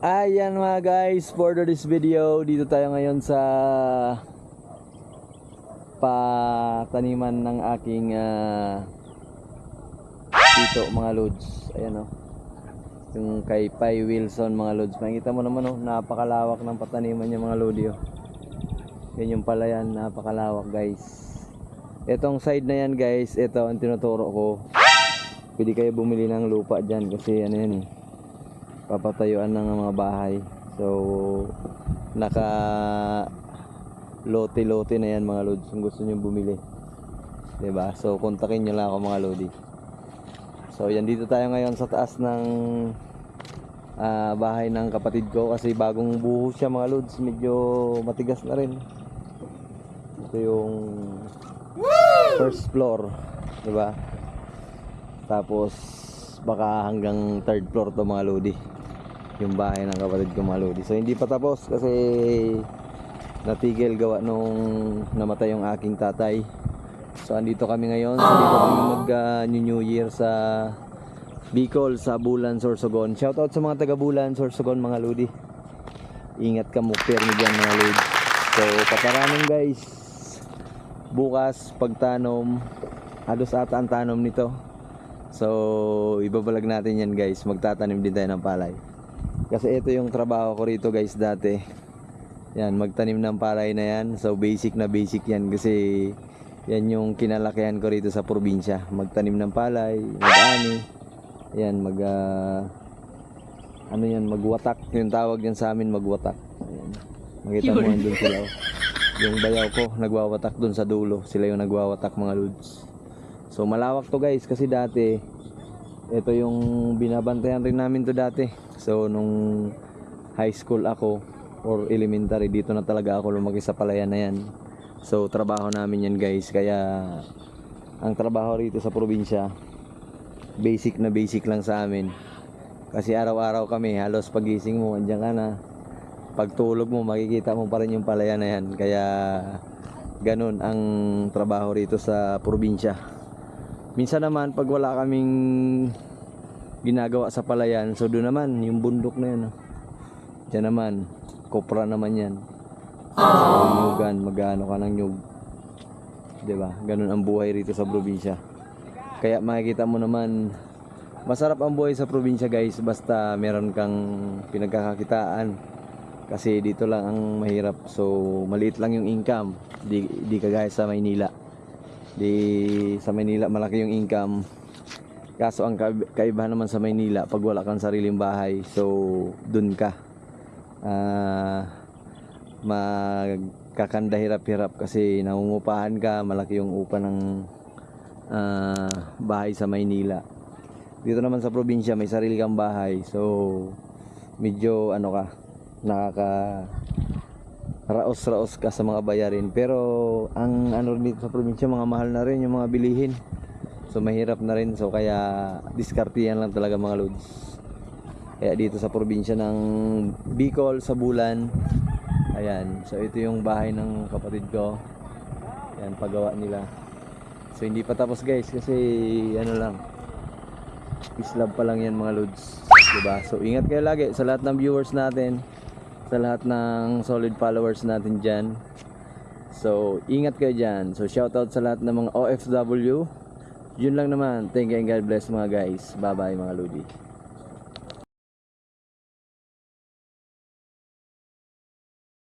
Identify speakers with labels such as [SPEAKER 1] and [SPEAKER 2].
[SPEAKER 1] Ayan mga guys, for this video, dito tayo ngayon sa pataniman ng aking tito mga lods. Ayan o, yung kay Pai Wilson mga lods. Makikita mo naman o, napakalawak ng pataniman niya mga lodi o. Yan yung palayan, napakalawak guys. Itong side na yan guys, ito ang tinuturo ko. Pwede kayo bumili ng lupa dyan kasi ano yan eh, papatayuan ng mga bahay. So naka lote-lote na yan mga lods kung gusto nyo bumili, diba? So kontakin nyo lang ako mga lodi. So yan, dito tayo ngayon sa taas ng bahay ng kapatid ko kasi bagong buho siya mga lods. Medyo matigas na rin. Ito yung first floor, diba? Tapos baka hanggang third floor to mga lodi, yung bahay ng kapatid ko mga lodi. So hindi pa tapos kasi natigil gawa nung namatay yung aking tatay. So andito kami ngayon. So dito kami mag New Year sa Bicol, sa Bulan, Sorsogon. Shoutout sa mga taga Bulan, Sorsogon mga lodi. Ingat ka mo permi dyan mga lodi. So paparanin guys, bukas pagtanom, halos ata ang tanom nito. So ibabalag natin yan guys, magtatanim din tayo ng palay. Kasi ito yung trabaho ko rito guys dati. Yan, magtanim ng palay na yan. So basic na basic yan kasi yan yung kinalakihan ko rito sa probinsya. Magtanim ng palay, mag-ani. Yan, ano yan, magwatak. Yung tawag yan sa amin, magwatak. Ayan. Makita mo yan dun sila. Yung bayaw ko, nagwawatak dun sa dulo. Sila yung nagwawatak mga lods. So malawak to guys kasi dati ito yung binabantayan rin namin to dati. So nung high school ako or elementary, dito na talaga ako lumaki sa palayan na yan. So trabaho namin yan guys. Kaya ang trabaho rito sa probinsya, basic na basic lang sa amin. Kasi araw-araw kami, halos pagising mo andyan ka na, pagtulog mo makikita mo pa rin yung palayan na yan. Kaya ganun ang trabaho rito sa probinsya. Minsan naman pag wala kaming ginagawa sa palayan, so doon naman yung bundok na yan, diyan naman kopra naman yan. So nyugan, mag-ano ka ng nyug, diba? Ganun ang buhay rito sa probinsya. Kaya makikita mo naman, masarap ang buhay sa probinsya guys, basta meron kang pinagkakakitaan. Kasi dito lang ang mahirap, so maliit lang yung income. Di kagaya sa Maynila. Sa Maynila malaki yung income. Kaso ang kaibahan naman sa Maynila, pag wala kang sariling bahay, so dun ka magkakanda hirap-hirap kasi nangungupahan ka. Malaki yung upa ng bahay sa Maynila. Dito naman sa probinsya may sarili kang bahay, so medyo ano ka, raos-raos ka sa mga bayarin. Pero ang ano dito sa probinsya, mga mahal na rin yung mga bilihin. So mahirap na rin. So kaya diskartihan lang talaga mga lods. Kaya dito sa probinsya ng Bicol, sa Bulan, ayan. So ito yung bahay ng kapatid ko. Ayan, pagawa nila. So hindi pa tapos guys kasi ano lang, islab pa lang yan mga lods, diba? So ingat kayo lagi sa lahat ng viewers natin, sa lahat ng solid followers natin dyan. So ingat kayo dyan. So shoutout sa lahat ng mga OFW. Yun lang naman. Thank you and God bless mga guys. Bye bye mga lodi.